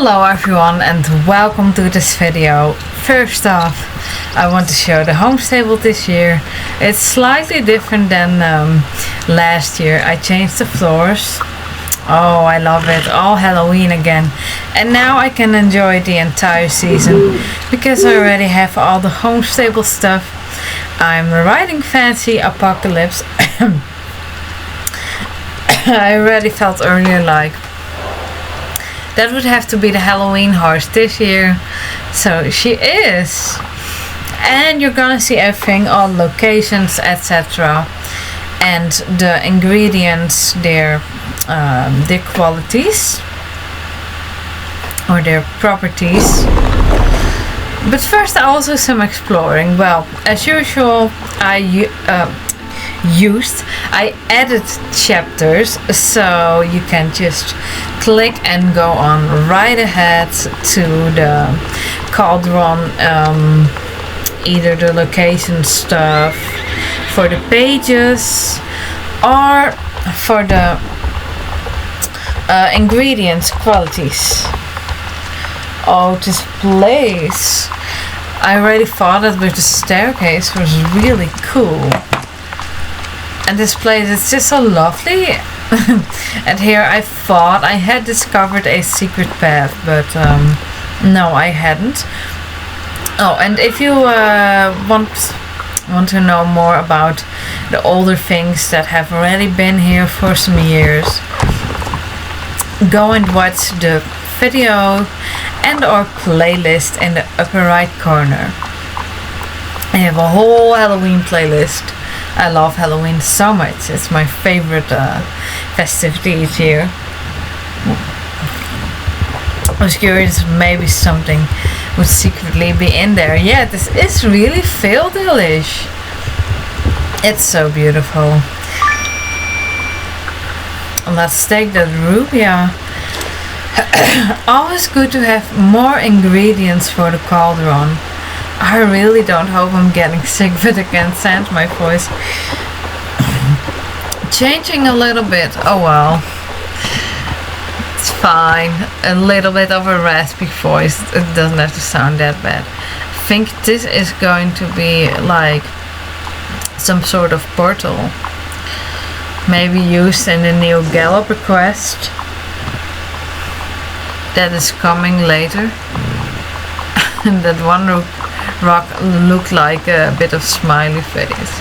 Hello everyone and welcome to this video. First off, I want to show the HomeStable this year. It's slightly different than last year. I changed the floors. Oh, I love it. All Halloween again. And now I can enjoy the entire season because I already have all the HomeStable stuff. I'm riding fancy Apocalypse. I already felt earlier like that would have to be the Halloween horse this year. So she is. And you're gonna see everything, all locations, etc. And the ingredients, their qualities or their properties. But first also some exploring. Well, as usual, I added chapters, so you can just click and go on right ahead to the Cauldron, either the location stuff for the pages or for the ingredients qualities. Oh, this place, I already thought that with the staircase was really cool. And this place is just so lovely. And here I thought I had discovered a secret path, but no, I hadn't. Oh, and if you want to know more about the older things that have already been here for some years, go and watch the video and our playlist in the upper right corner. I have a whole Halloween playlist. I love Halloween so much. It's my favorite festivity each year. I was curious, maybe something would secretly be in there. Yeah, this is really Vaildale-ish. It's so beautiful. Let's take that Rubia. Always good to have more ingredients for the cauldron. I really don't hope I'm getting sick, but I can't stand my voice. Changing a little bit. Oh well. It's fine. A little bit of a raspy voice. It doesn't have to sound that bad. I think this is going to be like some sort of portal. Maybe used in the new Galloper quest. That is coming later. And that one rock looked like a bit of smiley face.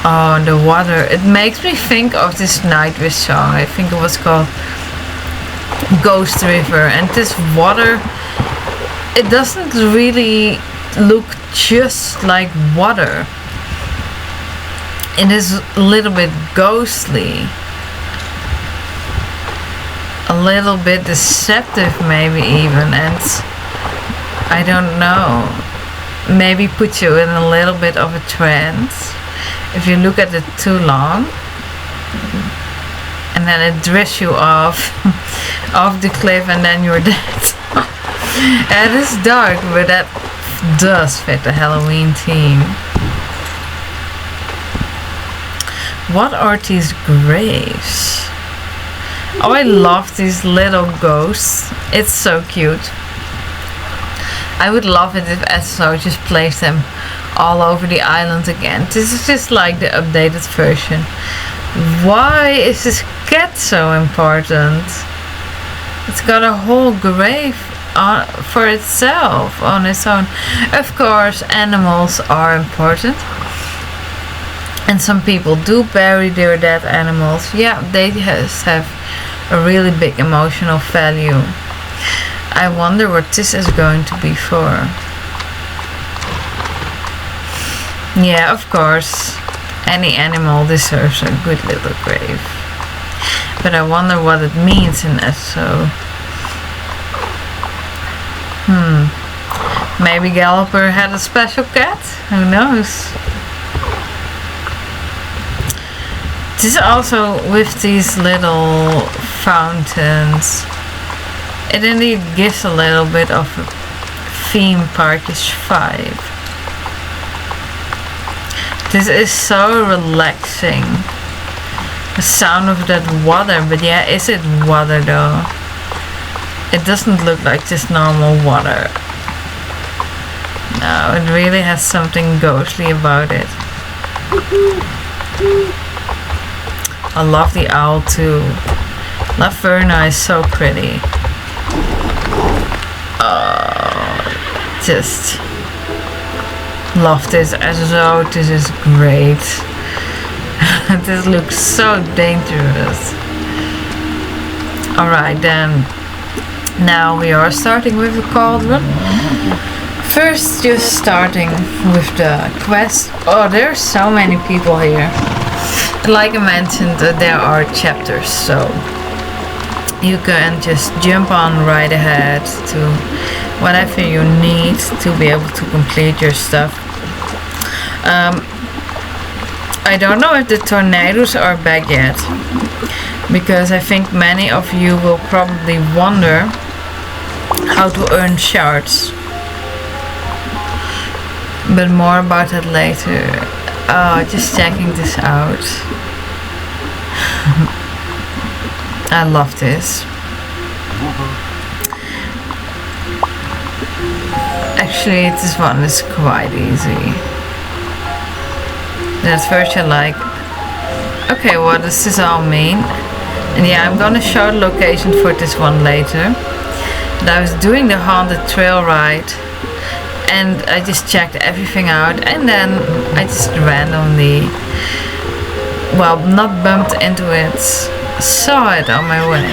Oh, the water. It makes me think of this Nightwish song. I think it was called Ghost River. And this water, it doesn't really look just like water. It is a little bit ghostly. A little bit deceptive maybe even, and I don't know, maybe put you in a little bit of a trance if you look at it too long, and then it drifts you off off the cliff and then you're dead. It is dark, but that does fit the Halloween theme. What are these graves? Oh, I love these little ghosts. It's so cute. I would love it if SSO just placed them all over the island again. This is just like the updated version. Why is this cat so important? It's got a whole grave for itself on its own. Of course, animals are important. And some people do bury their dead animals. Yeah, they just have a really big emotional value. I wonder what this is going to be for. Yeah, of course, any animal deserves a good little grave. But I wonder what it means in SSO. Maybe Galloper had a special cat? Who knows? This is also with these little fountains. It indeed gives a little bit of a theme parkish vibe. This is so relaxing. the sound of that water, but yeah, is it water though? It doesn't look like just normal water. No, it really has something ghostly about it. I love the owl too. Laverna is so pretty. Just love this SSO. This is great. This looks so dangerous. Alright then. Now we are starting with the cauldron. First, just starting with the quest. Oh, there's so many people here. Like I mentioned, there are chapters, so you can just jump on right ahead to whatever you need to be able to complete your stuff. I don't know if the tornadoes are back yet, because I think many of you will probably wonder how to earn shards. But more about that later. Oh, just checking this out. I love this. Actually, this one is quite easy. At first you're like, okay, what does this all mean? And yeah, I'm gonna show the location for this one later. But I was doing the haunted trail ride, and I just checked everything out, and then I just randomly, well, not bumped into it, saw it on my way.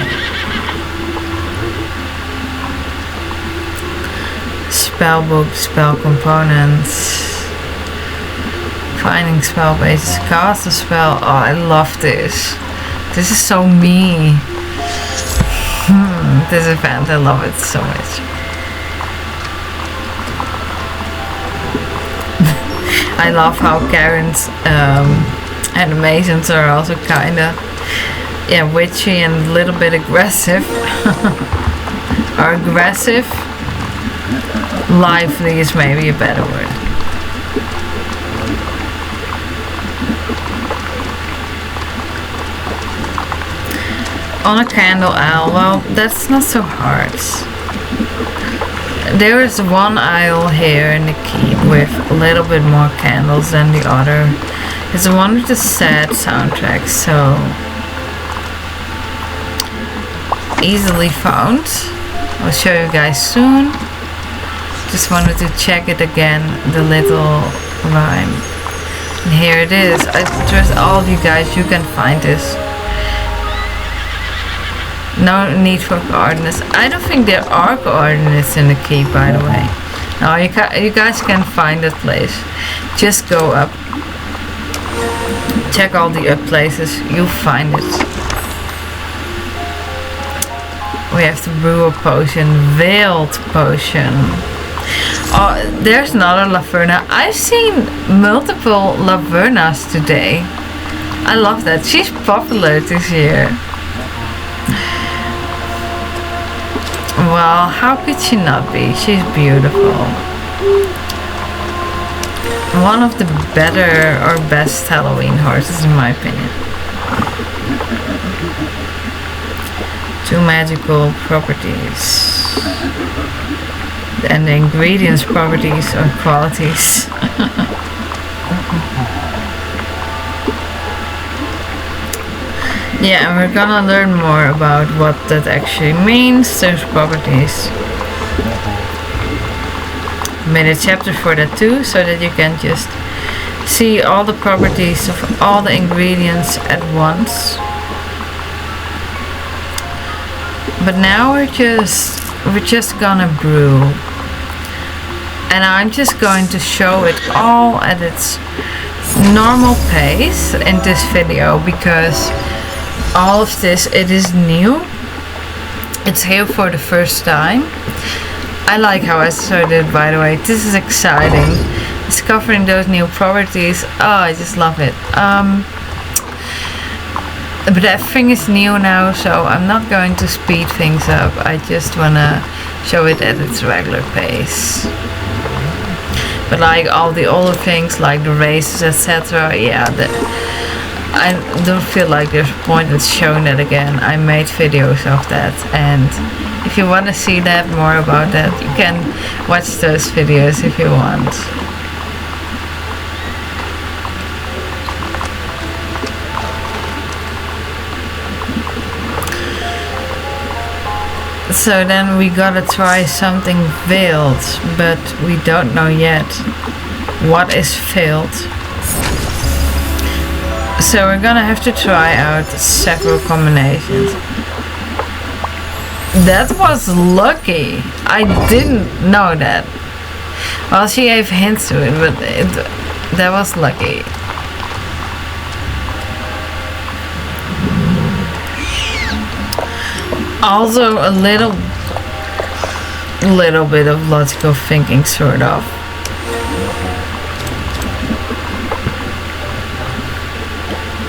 Spellbook, spell components, finding spell bases, cast a spell. Oh, I love this. This is so me. This event, I love it so much. I love how Karen's animations are also kinda, yeah, witchy and a little bit aggressive. Or aggressive. Lively is maybe a better word. On a candle aisle, well, that's not so hard. There is one aisle here in the keep with a little bit more candles than the other. It's the one with the sad soundtrack, so easily found. I'll show you guys soon. Just wanted to check it again, the little rhyme. And here it is. I trust all of you guys, you can find this. No need for coordinates. I don't think there are coordinates in the keep, by the way. No, you guys can find that place. Just go up. Check all the up places. You'll find it. We have to brew a potion. Veiled potion. Oh, there's another Laverna. I've seen multiple Lavernas today. I love that. She's popular this year. Well, how could she not be? She's beautiful. One of the better or best Halloween horses in my opinion. 2 magical properties. And the ingredients properties or qualities. Yeah, and we're gonna learn more about what that actually means, those properties. Made a chapter for that too, so that you can just see all the properties of all the ingredients at once. But now we're just gonna brew. And I'm just going to show it all at its normal pace in this video, because all of this, it is new. It's here for the first time. I like how SSO did it, by the way. This is exciting. Discovering those new properties. Oh, I just love it. But everything is new now, so I'm not going to speed things up. I just wanna show it at its regular pace. But like all the older things, like the races, etc. Yeah, I don't feel like there's a point in showing that again. I made videos of that, and if you want to see that more about that, you can watch those videos if you want. So then we gotta try something veiled, but we don't know yet what is veiled. So we're gonna have to try out several combinations. That was lucky. I didn't know that. Well, she gave hints to it, but that was lucky. Also a little bit of logical thinking, sort of.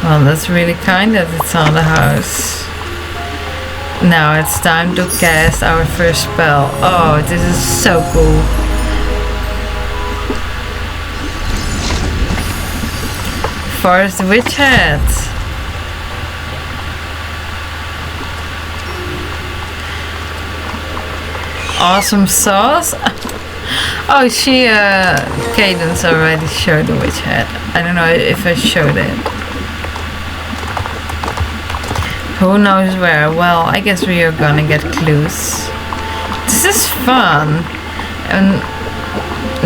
Well, that's really kind that it's on the house. Now it's time to cast our first spell. Oh, this is so cool. Forest Witch Hat. Awesome sauce. Oh, Cadence already showed the witch hat. I don't know if I showed it. Who knows where? Well, I guess we are gonna get clues. This is fun. And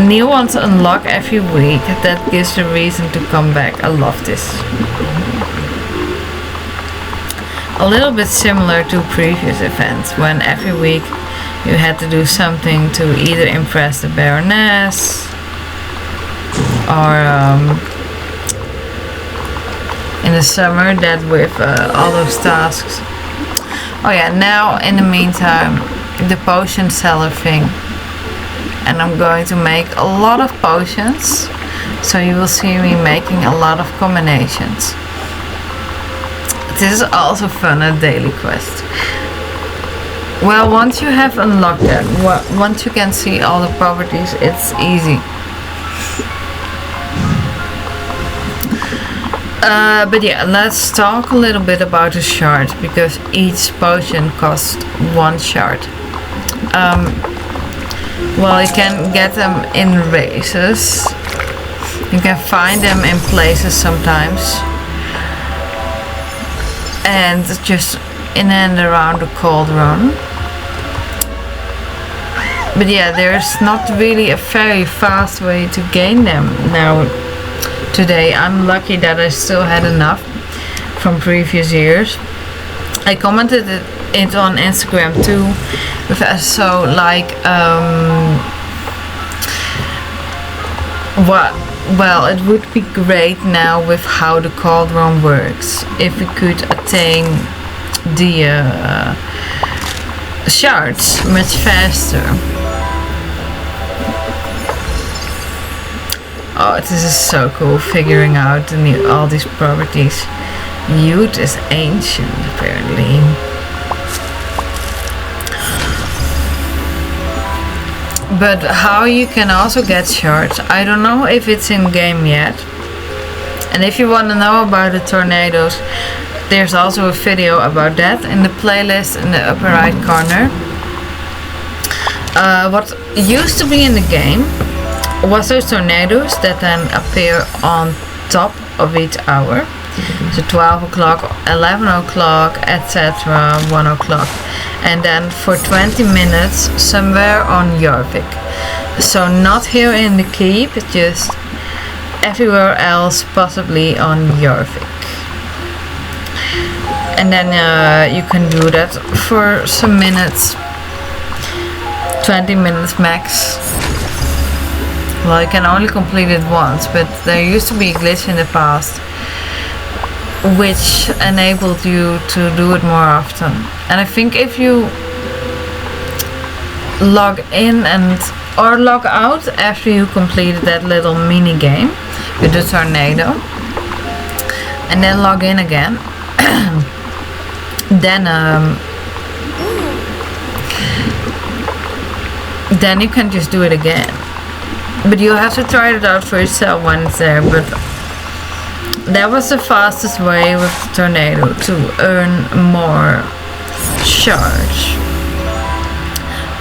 new ones unlock every week. That gives a reason to come back. I love this. A little bit similar to previous events, when every week you had to do something to either impress the Baroness or in the summer that with all those tasks. Oh yeah, now in the meantime, the potion seller thing. And I'm going to make a lot of potions, so you will see me making a lot of combinations. This is also fun, a daily quest. Well, once you have unlocked that, once you can see all the properties, it's easy. But yeah, let's talk a little bit about the shards, because each potion costs 1 shard. Well, you can get them in races. You can find them in places sometimes. And just in and around the cauldron. But yeah, there's not really a very fast way to gain them now. Today I'm lucky that I still had enough from previous years. I commented it on Instagram too with SSO, like well, it would be great now with how the cauldron works if we could attain the shards much faster. Oh, this is so cool, figuring out all these properties. Youth is ancient, apparently. But how you can also get shards, I don't know if it's in game yet. And if you want to know about the tornadoes, there's also a video about that in the playlist in the upper right corner. What used to be in the game was those tornadoes that then appear on top of each hour. So 12 o'clock, 11 o'clock, etc., 1 o'clock. And then for 20 minutes somewhere on Jorvik. So not here in the keep, just everywhere else, possibly on Jorvik. And then you can do that for some minutes, 20 minutes max. Well, you can only complete it once, but there used to be a glitch in the past which enabled you to do it more often. And I think if you log in or log out after you completed that little mini game with the tornado, and then log in again, then you can just do it again. But you have to try it out for yourself when it's there. But that was the fastest way with the tornado to earn more shards.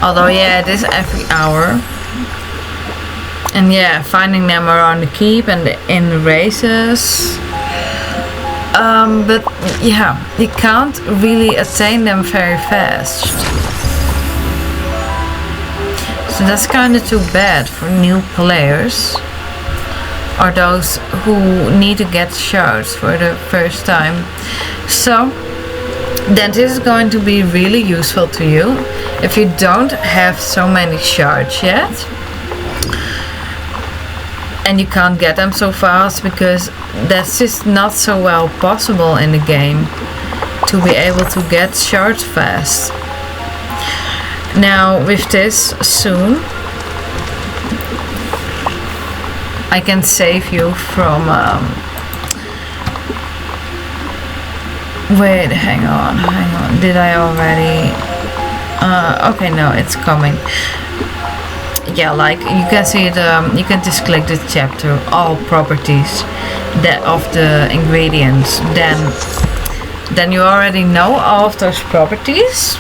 Although yeah, it is every hour. And yeah, finding them around the keep and in the races. But yeah, you can't really attain them very fast. So that's kind of too bad for new players. Or those who need to get shards for the first time. So then this is going to be really useful to you if you don't have so many shards yet. And you can't get them so fast because that's just not so well possible in the game to be able to get shards fast. Now with this soon I can save you from wait, hang on, did I already okay, no, it's coming. Yeah, like you can see it, you can just click the chapter, all properties that of the ingredients, then you already know all of those properties,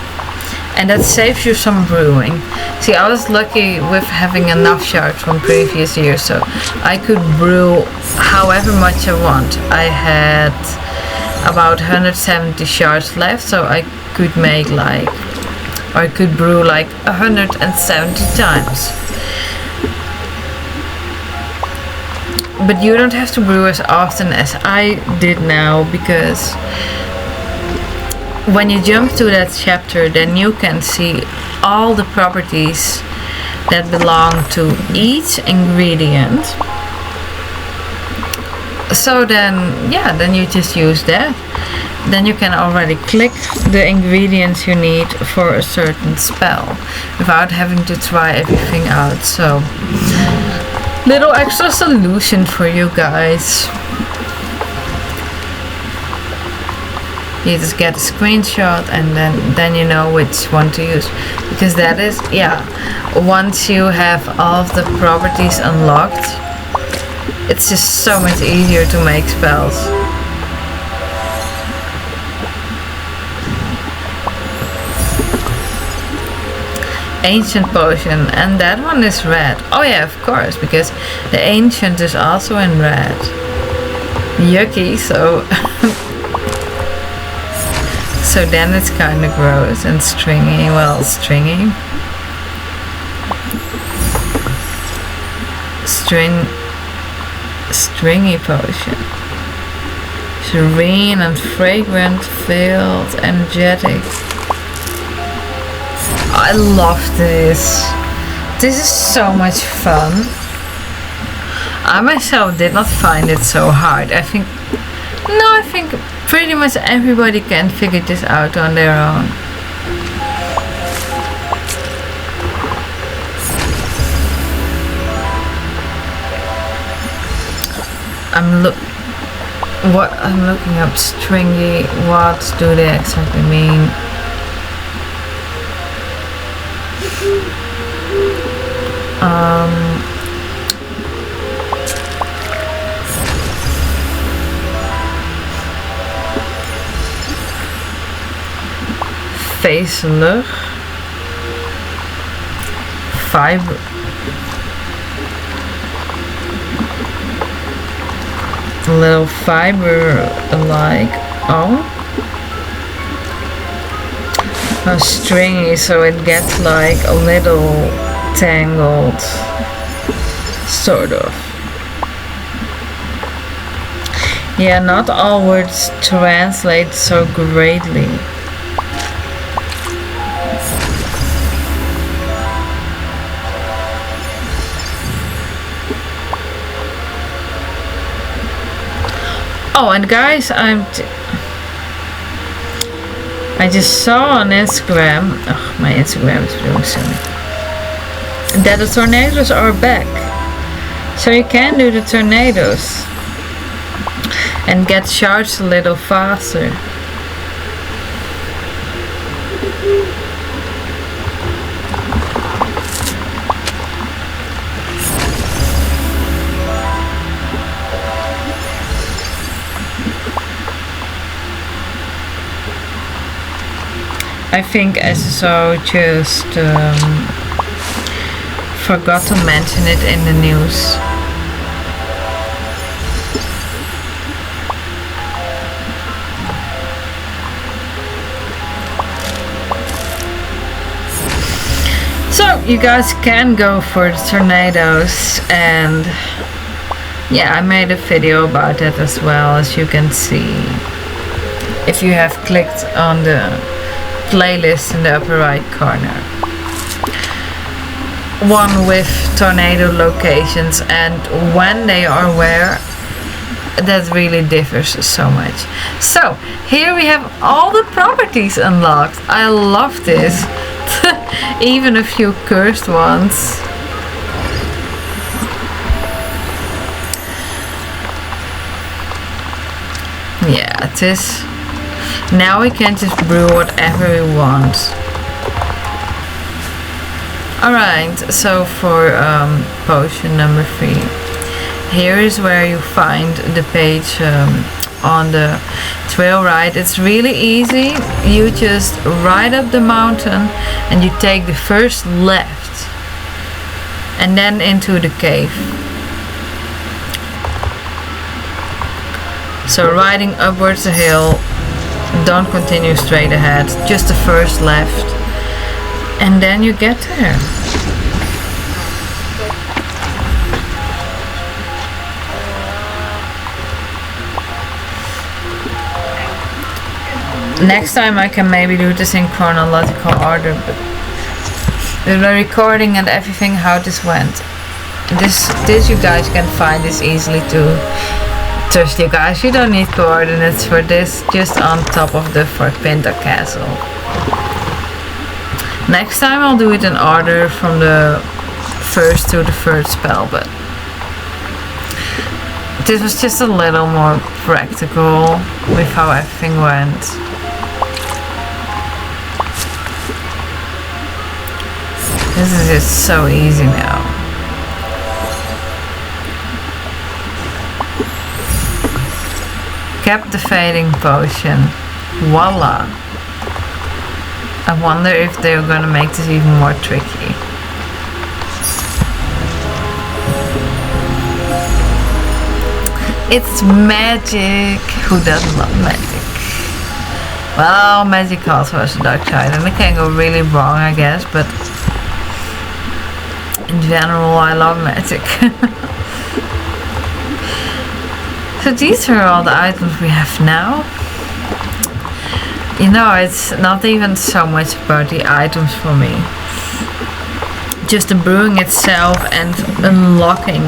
and that saves you some brewing. See, I was lucky with having enough shards from previous years, so I could brew however much I want. I had about 170 shards left, so I could make like, or I could brew like 170 times. But you don't have to brew as often as I did now, because when you jump to that chapter, then you can see all the properties that belong to each ingredient. So then, yeah, then you just use that. Then you can already click the ingredients you need for a certain spell without having to try everything out. So, little extra solution for you guys. You just get a screenshot and then you know which one to use, because that is, yeah, once you have all of the properties unlocked, it's just so much easier to make spells. Ancient potion, and that one is red. Oh yeah, of course, because the ancient is also in red. Yucky, so so then it's kind of gross and stringy. Well, stringy. Stringy potion. Serene and fragrant, filled, energetic. I love this. This is so much fun. I myself did not find it so hard. I think pretty much everybody can figure this out on their own. I'm looking up stringy. What do they exactly mean? Vezelig, fiber, a little fiber alike. Oh, stringy, so it gets like a little tangled, sort of. Yeah, not all words translate so greatly. Oh, and guys, I just saw on Instagram, my Instagram is really silly, that the tornadoes are back. So you can do the tornadoes and get charged a little faster. I think SSO just forgot to mention it in the news. So you guys can go for the tornadoes, and yeah, I made a video about that as well, as you can see if you have clicked on the playlist in the upper right corner. One with tornado locations and when they are where, that really differs so much. So here we have all the properties unlocked. I love this. Even a few cursed ones. Yeah, it is. Now we can just brew whatever we want. Alright, so for potion number 3, here is where you find the page on the trail ride. It's really easy. You just ride up the mountain and you take the first left and then into the cave. So riding upwards the hill, don't continue straight ahead, just the first left, and then you get there. Next time I can maybe do this in chronological order, but with the recording and everything how this went, this you guys can find this easily too. Trust you guys, you don't need coordinates for this, just on top of the Fort Pinta castle. Next time I'll do it in order from the first to the third spell, but this was just a little more practical with how everything went. This is just so easy now. Captivating potion. Voila. I wonder if they're gonna make this even more tricky. It's magic. Who doesn't love magic? Well, magic also has a dark side and it can go really wrong, I guess, but in general I love magic. So these are all the items we have now. You know, it's not even so much about the items for me. Just the brewing itself and unlocking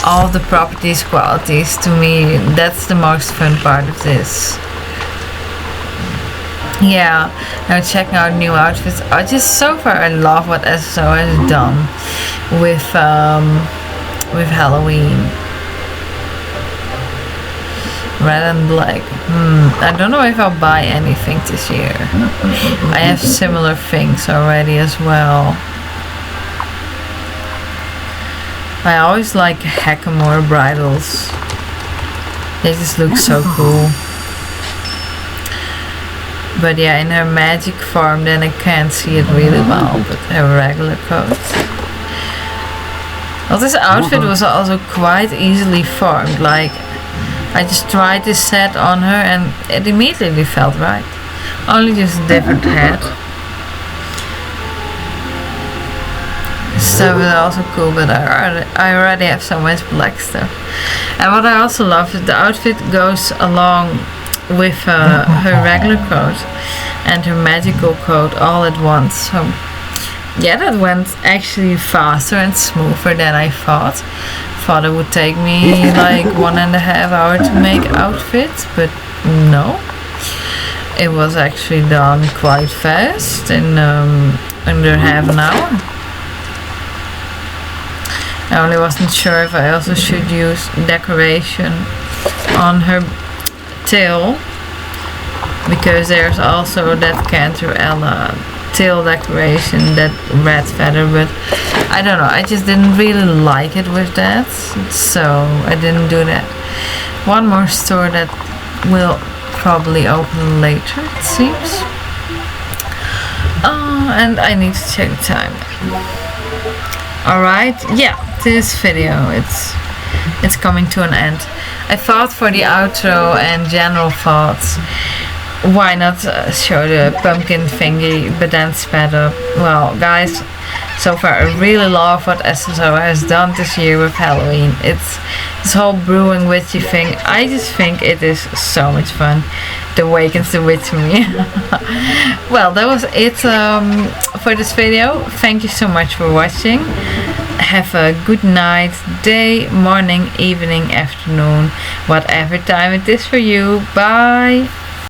all the properties, qualities, to me, that's the most fun part of this. Yeah, now checking out new outfits. So far I love what SSO has done with Halloween. Red and black. I don't know if I'll buy anything this year. I have similar things already as well. I always like Hackamore bridles. They just look so cool. But yeah, in her magic form then I can't see it really well, but her regular coat. Well, this outfit was also quite easily formed. Like, I just tried this set on her and it immediately felt right. Only just a different hat. So it's also cool, but I already have so much black stuff. And what I also love is the outfit goes along with her regular coat and her magical coat all at once. So yeah, that went actually faster and smoother than I thought. Thought it would take me like 1.5 hours to make outfits, but no, it was actually done quite fast in under half an hour. I only wasn't sure if I also should use decoration on her tail, because there's also that Cantorella tail decoration, that red feather, but I don't know, I just didn't really like it with that, so I didn't do that. One more store that will probably open later, it seems. Oh, and I need to check the time. Alright, yeah, this video, it's coming to an end. I thought for the outro and general thoughts, why not show the pumpkin thingy, but then sped up. Well, guys, so far I really love what SSO has done this year with Halloween. It's this whole brewing witchy thing. I just think it is so much fun. It awakens the witch in me. Well, that was it for this video. Thank you so much for watching. Have a good night, day, morning, evening, afternoon, whatever time it is for you. Bye!